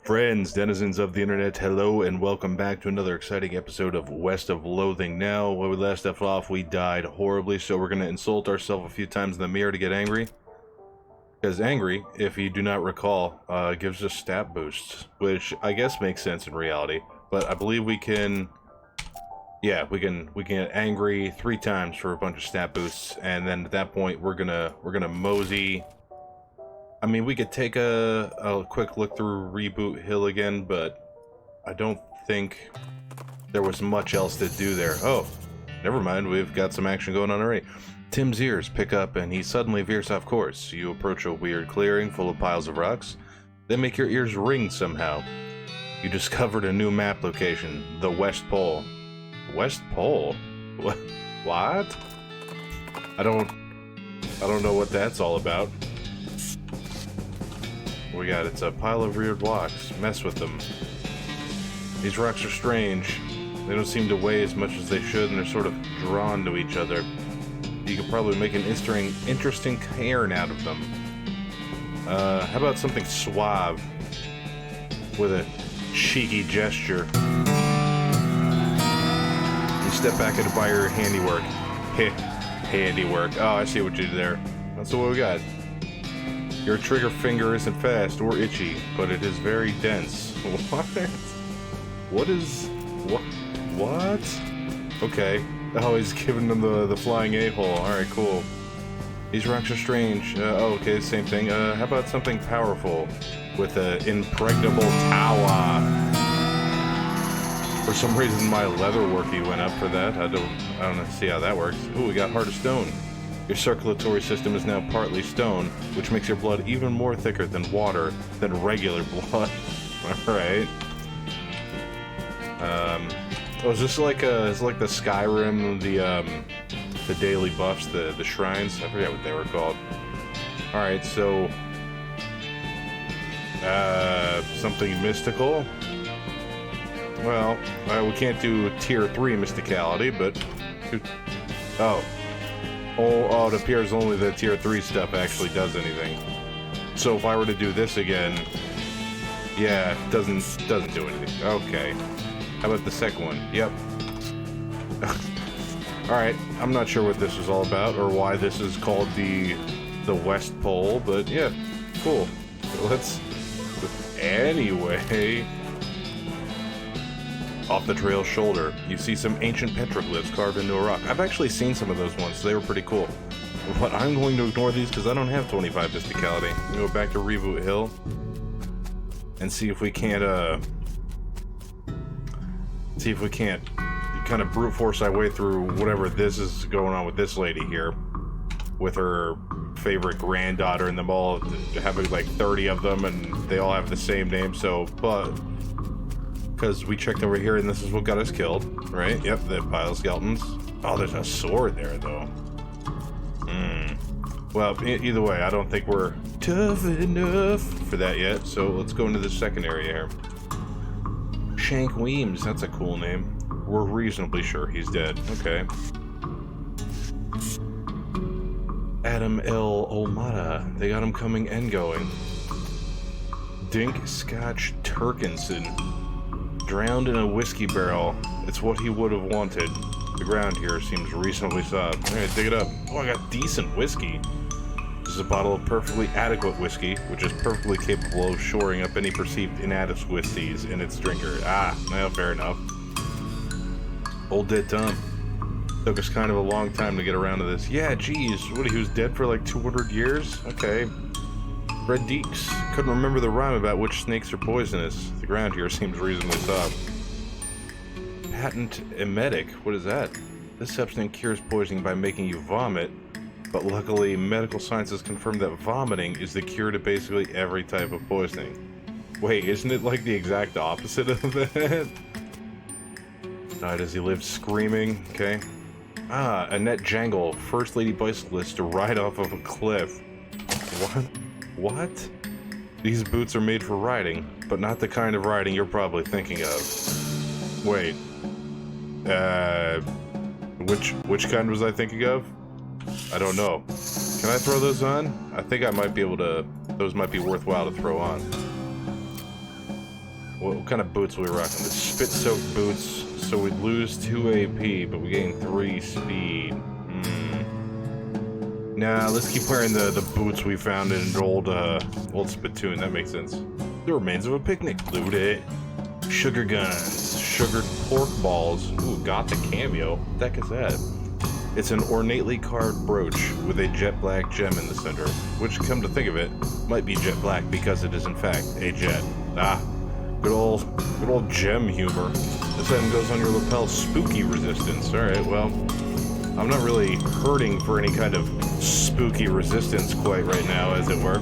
Friends, denizens of the internet, hello and welcome back to another exciting episode of West of Loathing. Now, when we last left off, we died horribly, so we're going to insult ourselves a few times in the mirror to get angry. Because angry, if you do not recall, gives us stat boosts, which I guess makes sense in reality. But I believe we can... Yeah, we can get angry 3 times for a bunch of stat boosts, and then at that point we're gonna mosey. I mean, we could take a quick look through Reboot Hill again, but I don't think there was much else to do there. Oh, never mind, we've got some action going on already. Tim's ears pick up and he suddenly veers off course. You approach a weird clearing full of piles of rocks. They make your ears ring somehow. You discovered a new map location, the West Pole. West Pole? What? I don't know what that's all about. We got, it's a pile of weird rocks. Mess with them. These rocks are strange. They don't seem to weigh as much as they should, and they're sort of drawn to each other. You could probably make an interesting cairn out of them. How about something suave with a cheeky gesture? You step back and admire your handiwork. Handiwork. Oh, I see what you did there. That's what we got. Your trigger finger isn't fast or itchy, but it is very dense. What? What? Okay. Oh, he's giving them the flying a-hole. Alright, cool. These rocks are strange. Oh, okay, same thing. How about something powerful with an impregnable tower? For some reason, my leatherworky went up for that. I don't see how that works. Ooh, we got heart of stone. Your circulatory system is now partly stone, which makes your blood even more thicker than water than regular blood. Alright. Oh, is this like it's like the Skyrim, the daily buffs, the shrines? I forget what they were called. Alright, so something mystical. Well, we can't do tier 3 mysticality, but Oh, it appears only the tier 3 stuff actually does anything. So if I were to do this again, yeah, it doesn't do anything. Okay. How about the second one? Yep. Alright, I'm not sure what this is all about or why this is called the West Pole, but yeah, cool. Let's... Anyway... Off the trail's shoulder, you see some ancient petroglyphs carved into a rock. I've actually seen some of those ones, so they were pretty cool. But I'm going to ignore these because I don't have 25 mysticality. I'm going to go back to Reboot Hill and see if we can't kind of brute force our way through whatever this is going on with this lady here. With her favorite granddaughter and them all having like 30 of them and they all have the same name, so, but... Because we checked over here and this is what got us killed, right? Yep, the pile of skeletons. Oh, there's a sword there, though. Well, either way, I don't think we're tough enough for that yet, so let's go into the second area here. Shank Weems, that's a cool name. We're reasonably sure he's dead. Okay. Adam L. Olmata. They got him coming and going. Dink Scotch Turkinson. Drowned in a whiskey barrel. It's what he would have wanted. The ground here seems reasonably soft. Alright, dig it up. Oh, I got decent whiskey. This is a bottle of perfectly adequate whiskey, which is perfectly capable of shoring up any perceived inadequacies in its drinker. Ah, well, fair enough. Old dead Tom. Took us kind of a long time to get around to this. Yeah, geez, what, he was dead for like 200 years? Okay. Red Deeks. Couldn't remember the rhyme about which snakes are poisonous. The ground here seems reasonably soft. Patent emetic. What is that? This substance cures poisoning by making you vomit, but luckily medical science has confirmed that vomiting is the cure to basically every type of poisoning. Wait, isn't it like the exact opposite of that? Died as he lived screaming. Okay. Ah, Annette Jangle, first lady bicyclist to ride off of a cliff. What? What? These boots are made for riding, but not the kind of riding you're probably thinking of. Wait. Which kind was I thinking of? I don't know. Can I throw those on? I think I might be able to... Those might be worthwhile to throw on. What kind of boots are we rocking? The spit-soaked boots, so we'd lose 2 AP, but we gain 3 speed. Nah, let's keep wearing the boots we found in an old spittoon. That makes sense. The remains of a picnic. Loot it. Sugar guns. Sugared pork balls. Ooh, got the cameo. What the heck is that? It's an ornately carved brooch with a jet black gem in the center, which, come to think of it, might be jet black because it is in fact a jet. Ah, good old gem humor. This item goes on your lapel spooky resistance. Alright, well, I'm not really hurting for any kind of spooky resistance quite right now, as it were.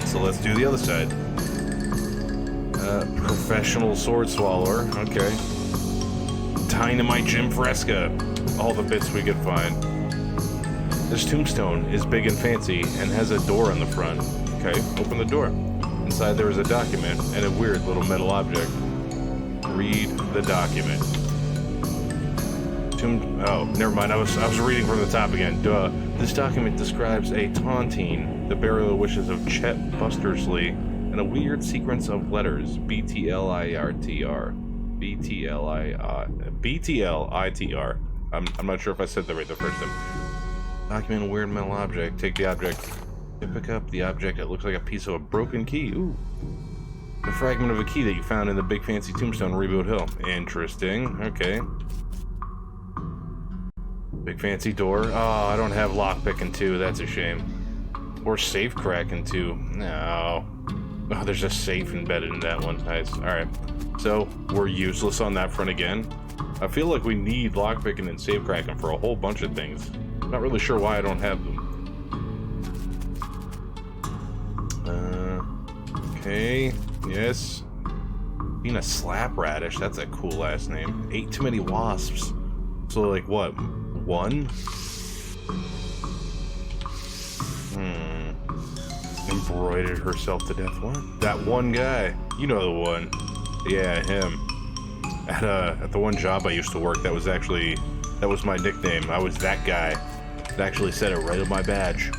So let's do the other side. Professional sword swallower. Okay. Dynamite Jim Fresca. All the bits we could find. This tombstone is big and fancy and has a door on the front. Okay, open the door. Inside there is a document and a weird little metal object. Read the document. Oh, never mind. I was reading from the top again. Duh. This document describes a taunting, the burial wishes of Chet Bustersley, and a weird sequence of letters. BTLIRTR. BTLITR. I'm not sure if I said that right the first time. Document a weird metal object. Take the object. Pick up the object. It looks like a piece of a broken key. Ooh. A fragment of a key that you found in the big fancy tombstone Reboot Hill. Interesting. Okay. Big fancy door. Oh, I don't have lockpickin 2. That's a shame. Or safecrackin 2. No. Oh, there's a safe embedded in that one. Nice. Alright. So, we're useless on that front again. I feel like we need lockpicking and safecracking for a whole bunch of things. Not really sure why I don't have them. Okay. Yes. Being a slap radish, that's a cool last name. Ate too many wasps. So, like, what? 1? Embroidered herself to death. What? That one guy. You know the one. Yeah, him. At the one job I used to work, that was my nickname. I was that guy. It actually said it right on my badge.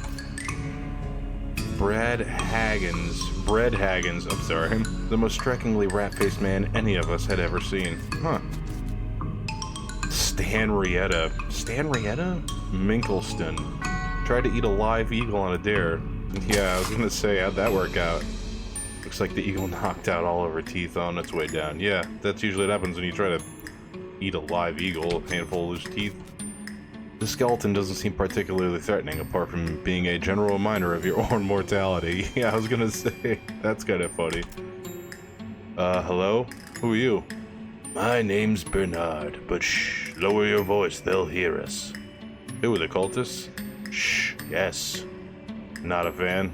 Bread Haggins, I'm sorry. The most strikingly rat-faced man any of us had ever seen. Huh. Stan Rietta? Minkleston. Tried to eat a live eagle on a dare. Yeah, I was gonna say, how'd that work out? Looks like the eagle knocked out all of her teeth on its way down. Yeah, that's usually what happens when you try to eat a live eagle, a handful of loose teeth. The skeleton doesn't seem particularly threatening, apart from being a general reminder of your own mortality. Yeah, I was gonna say, that's kind of funny. Hello? Who are you? My name's Bernard, but shh, lower your voice, they'll hear us. Who are the cultists? Shh, yes. Not a fan.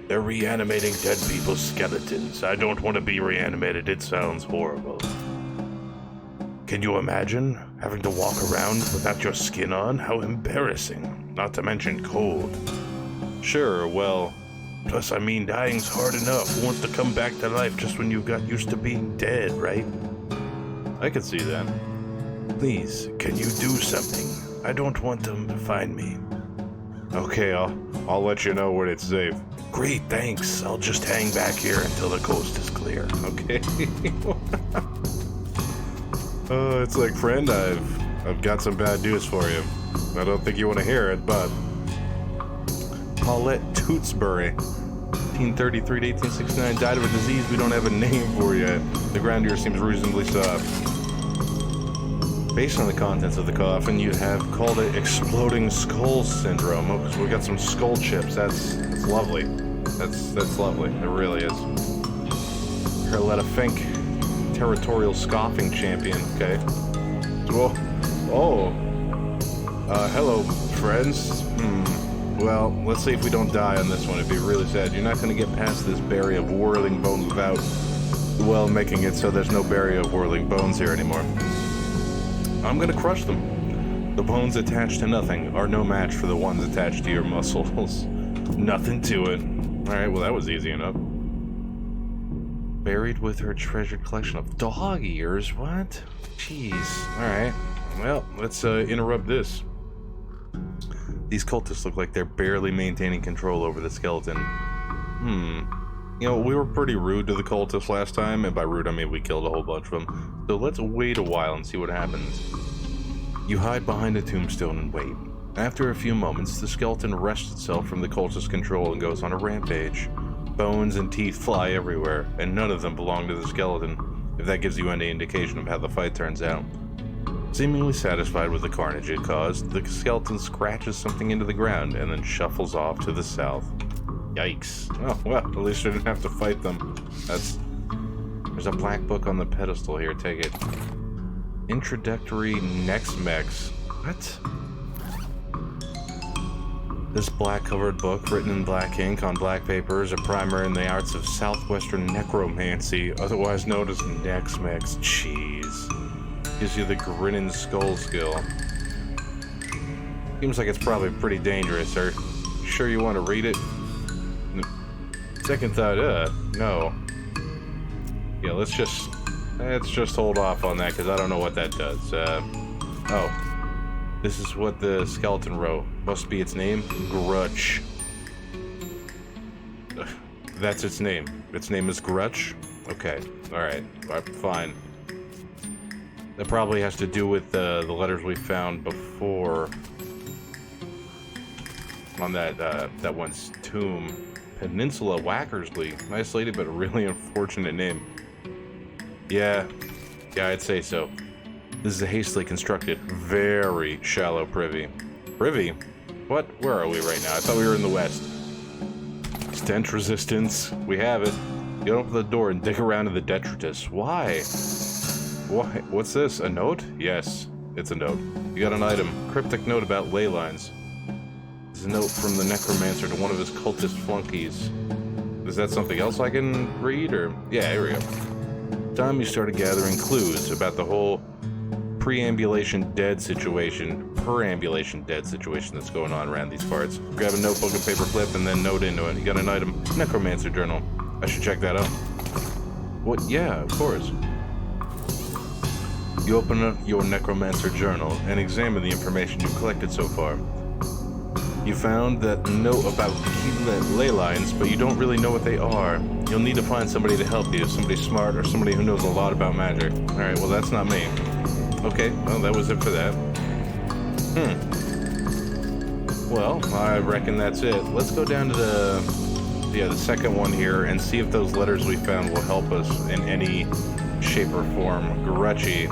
They're reanimating dead people's skeletons. I don't want to be reanimated, it sounds horrible. Can you imagine having to walk around without your skin on? How embarrassing. Not to mention cold. Sure, well, plus I mean dying's hard enough. Who wants to come back to life just when you got used to being dead, right? I can see that. Please, can you do something? I don't want them to find me. Okay, I'll let you know when it's safe. Great, thanks. I'll just hang back here until the coast is clear. Okay. It's like, friend, I've got some bad news for you. I don't think you want to hear it, but Paulette Tewksbury, 1833 to 1869, died of a disease we don't have a name for yet. The ground here seems reasonably soft. Based on the contents of the coffin, you have called it exploding skull syndrome. Oh, so we got some skull chips. That's lovely. That's lovely. It really is. Carletta Fink, territorial scoffing champion. Okay. Well, hello, friends. Well, let's see if we don't die on this one. It'd be really sad. You're not going to get past this barrier of whirling bones without, well, making it so there's no barrier of whirling bones here anymore. I'm gonna crush them. The bones attached to nothing are no match for the ones attached to your muscles. Nothing to it. Alright, well that was easy enough. Buried with her treasured collection of dog ears? What? Jeez. Alright. Well, let's interrupt this. These cultists look like they're barely maintaining control over the skeleton. You know, we were pretty rude to the cultists last time, and by rude I mean we killed a whole bunch of them. So let's wait a while and see what happens. You hide behind a tombstone and wait. After a few moments, the skeleton wrests itself from the cultist's control and goes on a rampage. Bones and teeth fly everywhere, and none of them belong to the skeleton, if that gives you any indication of how the fight turns out. Seemingly satisfied with the carnage it caused, the skeleton scratches something into the ground and then shuffles off to the south. Yikes. Oh, well, at least I didn't have to fight them. There's a black book on the pedestal here, take it. Introductory Next Mex. What? This black-covered book, written in black ink on black paper, is a primer in the arts of southwestern necromancy, otherwise known as Next Mex. Jeez. Gives you the grinning skull skill. Seems like it's probably pretty dangerous, sir. You sure you want to read it? Second thought, no. Yeah, let's just hold off on that, because I don't know what that does. Oh. This is what the skeleton wrote. Must be its name? Grudge. That's its name. Its name is Grudge? Okay. Alright. Fine. That probably has to do with the letters we found before on that one's tomb. Peninsula Wackersley. Nice lady, but a really unfortunate name. Yeah, I'd say so. This is a hastily constructed, very shallow privy. Privy? What? Where are we right now? I thought we were in the west. Stench resistance. We have it. Get open the door and dig around in the detritus. Why? Why? What's this? A note? Yes, it's a note. You got an item. Cryptic note about ley lines. It's a note from the necromancer to one of his cultist flunkies. Is that something else I can read, or? Yeah, here we go. Time you started gathering clues about the whole perambulation dead situation that's going on around these parts. Grab a notebook and paper clip and then note into it. You got an item. Necromancer journal. I should check that out. What? Yeah, of course. You open up your necromancer journal and examine the information you've collected so far. You found that note about key ley lines, but you don't really know what they are. You'll need to find somebody to help you, somebody smart or somebody who knows a lot about magic. Alright, well that's not me. Okay, well that was it for that. Well, I reckon that's it. Let's go down to the second one here and see if those letters we found will help us in any shape or form. Grutchy.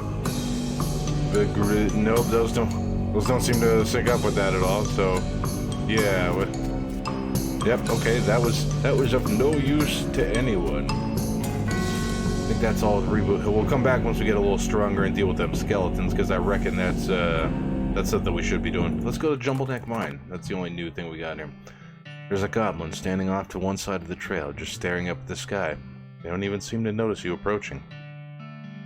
Nope, those don't seem to sync up with that at all, so yeah. Yep, okay, that was of no use to anyone. I think that's all with Reboot Hill. We'll come back once we get a little stronger and deal with them skeletons, because I reckon that's something we should be doing. Let's go to Jumbleneck Mine. That's the only new thing we got here. There's a goblin standing off to one side of the trail, just staring up at the sky. They don't even seem to notice you approaching.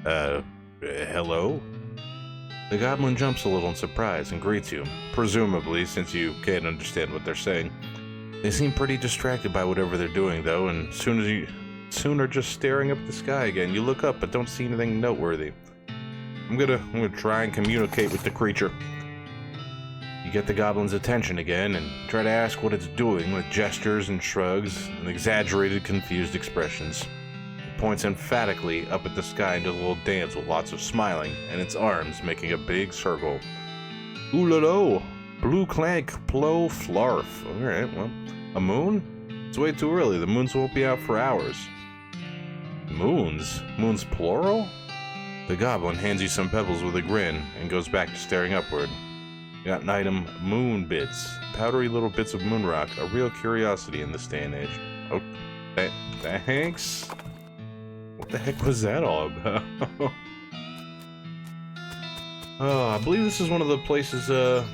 Hello? The goblin jumps a little in surprise and greets you, presumably since you can't understand what they're saying. They seem pretty distracted by whatever they're doing, though, and soon are just staring up at the sky again. You look up, but don't see anything noteworthy. I'm gonna try and communicate with the creature. You get the goblin's attention again and try to ask what it's doing with gestures and shrugs and exaggerated, confused expressions. It points emphatically up at the sky and does a little dance with lots of smiling and its arms making a big circle. Ooh-la-lo! Blue clank, plo flarf. Alright, well, a moon? It's way too early. The moons won't be out for hours. Moons? Moons plural? The goblin hands you some pebbles with a grin and goes back to staring upward. You got an item, moon bits. Powdery little bits of moon rock. A real curiosity in this day and age. Oh, thanks? What the heck was that all about? Oh, I believe this is one of the places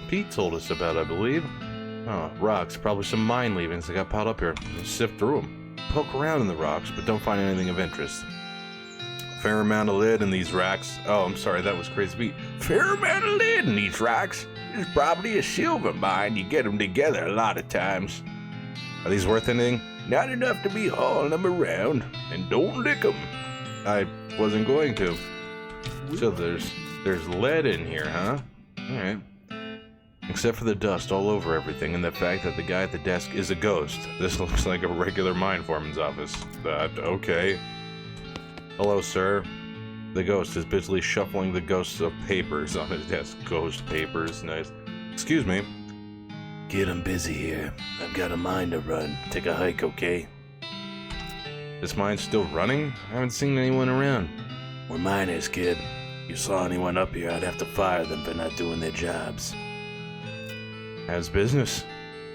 Pete told us about, I believe. Oh, rocks. Probably some mine leavings that got piled up here. Just sift through them. Poke around in the rocks, but don't find anything of interest. Fair amount of lead in these rocks. Oh, I'm sorry, that was crazy beat. Fair amount of lead in these rocks. It's probably a silver mine. You get them together a lot of times. Are these worth anything? Not enough to be hauling them around. And don't lick them. I wasn't going to. So there's lead in here, huh? Alright. Except for the dust all over everything and the fact that the guy at the desk is a ghost. This looks like a regular mine foreman's office. Okay. Hello, sir. The ghost is busily shuffling the ghosts of papers on his desk. Ghost papers, nice. Excuse me. Kid, I'm busy here. I've got a mine to run. Take a hike, okay? This mine's still running? I haven't seen anyone around. We're miners, kid. If you saw anyone up here, I'd have to fire them for not doing their jobs. How's business?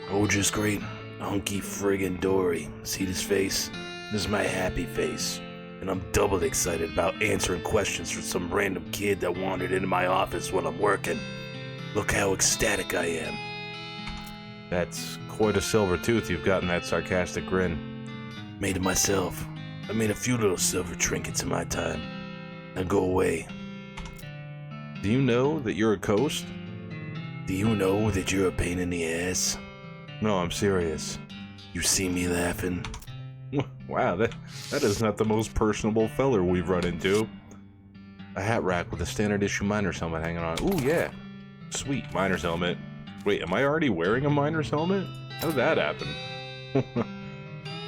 Oh, just great. Hunky friggin' Dory. See this face? This is my happy face. And I'm double excited about answering questions from some random kid that wandered into my office while I'm working. Look how ecstatic I am. That's quite a silver tooth you've got in that sarcastic grin. Made it myself. I made a few little silver trinkets in my time. Now go away. Do you know that you're a ghost? Do you know that you're a pain in the ass? No, I'm serious. You see me laughing? Wow, that is not the most personable feller we've run into. A hat rack with a standard issue miner's helmet hanging on. Ooh, yeah. Sweet, miner's helmet. Wait, am I already wearing a miner's helmet? How did that happen?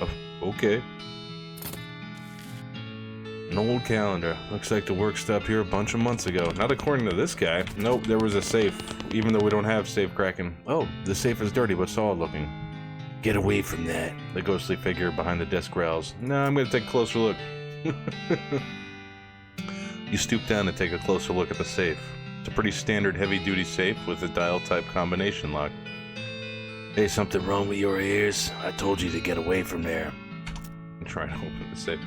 Oh, okay. An old calendar. Looks like the work stopped here a bunch of months ago. Not according to this guy. Nope, there was a safe, even though we don't have safecrackin. Oh, the safe is dirty but solid looking. Get away from that. The ghostly figure behind the desk growls. No, I'm gonna take a closer look. You stoop down and take a closer look at the safe. It's a pretty standard heavy-duty safe with a dial-type combination lock. Hey, something wrong with your ears? I told you to get away from there. I'm trying to open the safe.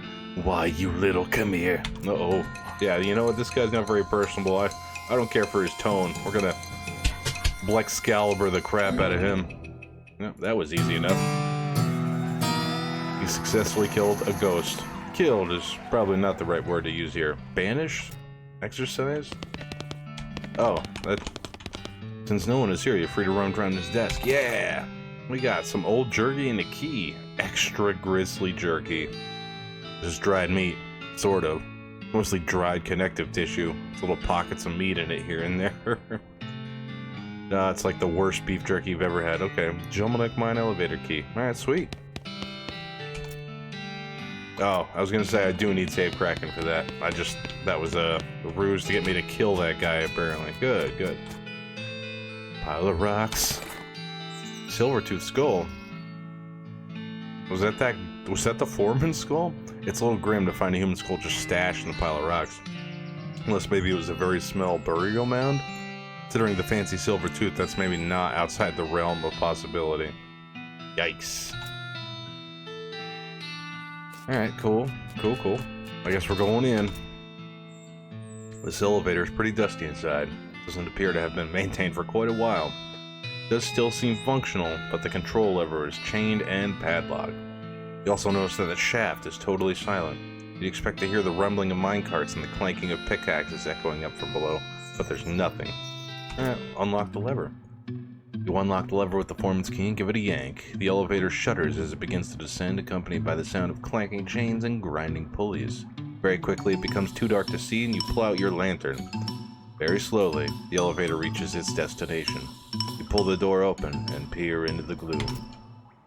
Why, you little, come here. Uh-oh. Yeah, you know what? This guy's not very personable. I don't care for his tone. We're gonna Blexcalibur the crap out of him. Yep, that was easy enough. He successfully killed a ghost. Killed is probably not the right word to use here. Banish? Exorcise? Oh, that... Since no one is here, you're free to roam around his desk. Yeah! We got some old jerky and a key. Extra grisly jerky. Just dried meat. Sort of. Mostly dried connective tissue. There's little pockets of meat in it here and there. It's like the worst beef jerky you've ever had. Okay, Jummelneck Mine elevator key. Alright, sweet. Oh, I was gonna say I do need safecrackin for that. That was a ruse to get me to kill that guy, apparently. Good, good. Pile of rocks. Silvertooth skull. Was that the foreman's skull? It's a little grim to find a human skull just stashed in a pile of rocks. Unless maybe it was a very small burial mound. Considering the fancy silver tooth, that's maybe not outside the realm of possibility. Yikes. Alright, cool. Cool. I guess we're going in. This elevator is pretty dusty inside. Doesn't appear to have been maintained for quite a while. It does still seem functional, but the control lever is chained and padlocked. You also notice that the shaft is totally silent. You expect to hear the rumbling of minecarts and the clanking of pickaxes echoing up from below, but there's nothing. Unlock the lever. You unlock the lever with the foreman's key and give it a yank. The elevator shudders as it begins to descend, accompanied by the sound of clanking chains and grinding pulleys. Very quickly, it becomes too dark to see, and you pull out your lantern. Very slowly, the elevator reaches its destination. You pull the door open and peer into the gloom.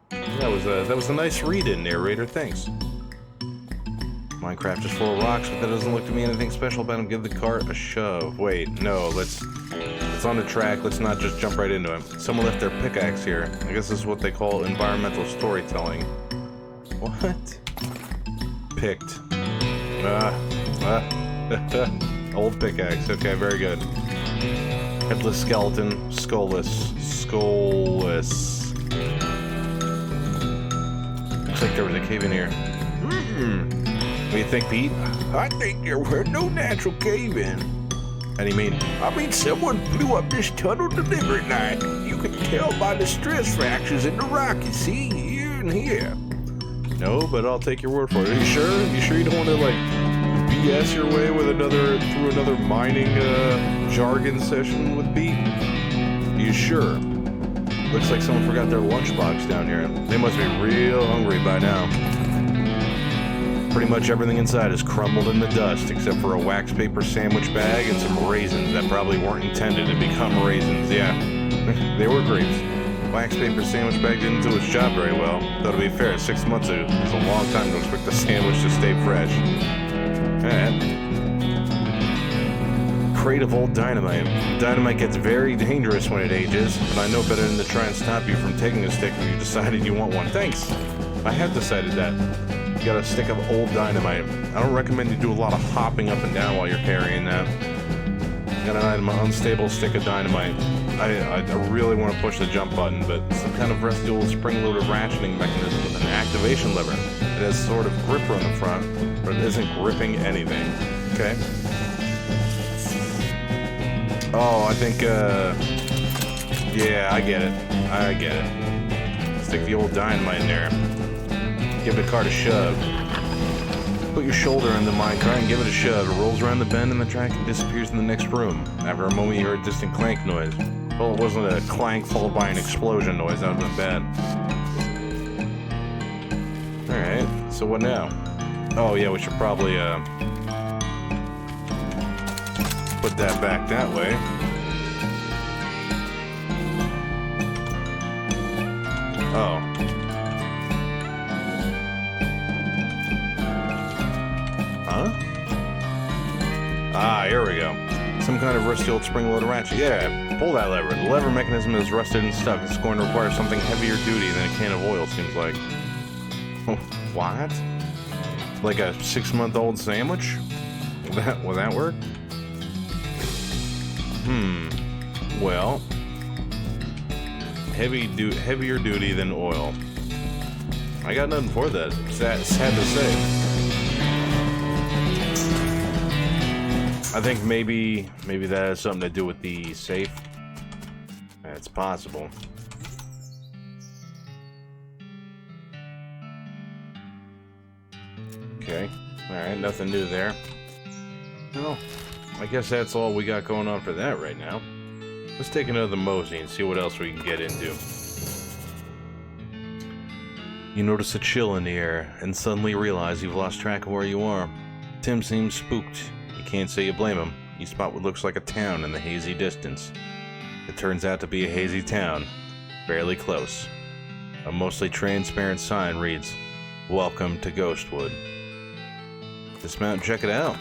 That was a nice read-in, narrator. Thanks. Minecraft is full of rocks, but that doesn't look to me anything special about him. Give the cart a shove. Wait, no, let's on the track. Let's not just jump right into it. Someone left their pickaxe here. I guess this is what they call environmental storytelling. What? Picked. Old pickaxe. Okay, very good. Headless skeleton. Skullless. Looks like there was a cave in here. What do you think, Pete? I think there were no natural cave-in. How do you mean? I mean, someone blew up this tunnel delivery night. You can tell by the stress fractures in the rock, you see, here and here. No, but I'll take your word for it. Are you sure? You sure you don't want to, like, BS your way with through another mining, jargon session with Pete? Are you sure? Looks like someone forgot their lunchbox down here. They must be real hungry by now. Pretty much everything inside is crumbled in the dust, except for a wax paper sandwich bag and some raisins that probably weren't intended to become raisins. Yeah, They were grapes. Wax paper sandwich bag didn't do its job very well. Though to be fair, 6 months ago was a long time to expect the sandwich to stay fresh. Alright. Crate of old dynamite. Dynamite gets very dangerous when it ages, but I know better than to try and stop you from taking a stick if you decided you want one. Thanks! I have decided that. You got a stick of old dynamite. I don't recommend you do a lot of hopping up and down while you're carrying that. Got an item, an unstable stick of dynamite. I really want to push the jump button, but some kind of rusty old spring-loaded ratcheting mechanism with an activation lever. It has sort of gripper on the front, but it isn't gripping anything. Okay. Oh, I think, yeah, I get it. I get it. Stick the old dynamite in there. Give the cart a shove. Put your shoulder in the minecart and give it a shove. It rolls around the bend in the track and disappears in the next room. After a moment, you hear a distant clank noise. Well, it wasn't a clank followed by an explosion noise. That would have been bad. Alright, so what now? Oh, yeah, we should probably, put that back that way. Oh. Huh? Ah, here we go. Some kind of rusty old spring-loaded ratchet. Yeah, pull that lever. The lever mechanism is rusted and stuck. It's going to require something heavier duty than a can of oil, seems like. What? Like a 6-month-old sandwich? Will that work? Well, heavier duty than oil. I got nothing for that. Sad to say. I think maybe that has something to do with the safe. It's possible. Okay. Alright, nothing new there. Well, I guess that's all we got going on for that right now. Let's take another mosey and see what else we can get into. You notice a chill in the air and suddenly realize you've lost track of where you are. Tim seems spooked. You can't say you blame him. You spot what looks like a town in the hazy distance. It turns out to be a hazy town, fairly close. A mostly transparent sign reads, "Welcome to Ghostwood." Dismount and check it out.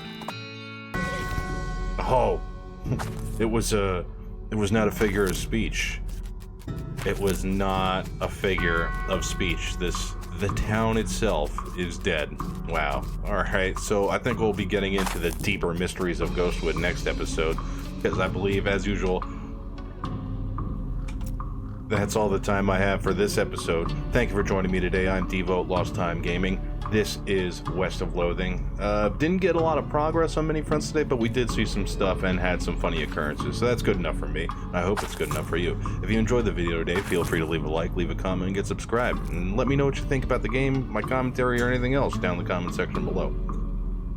Oh, it was not a figure of speech. It was not a figure of speech. The town itself is dead. Wow. Alright, so I think we'll be getting into the deeper mysteries of Ghostwood next episode, because I believe, as usual, that's all the time I have for this episode. Thank you for joining me today. I'm Devote Lost Time Gaming. This is West of Loathing. Didn't get a lot of progress on many fronts today, but we did see some stuff and had some funny occurrences, so that's good enough for me. I hope it's good enough for you. If you enjoyed the video today, feel free to leave a like, leave a comment, and get subscribed. And let me know what you think about the game, my commentary, or anything else down in the comment section below.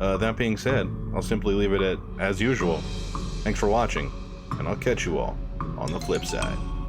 That being said, I'll simply leave it at as usual. Thanks for watching, and I'll catch you all on the flip side.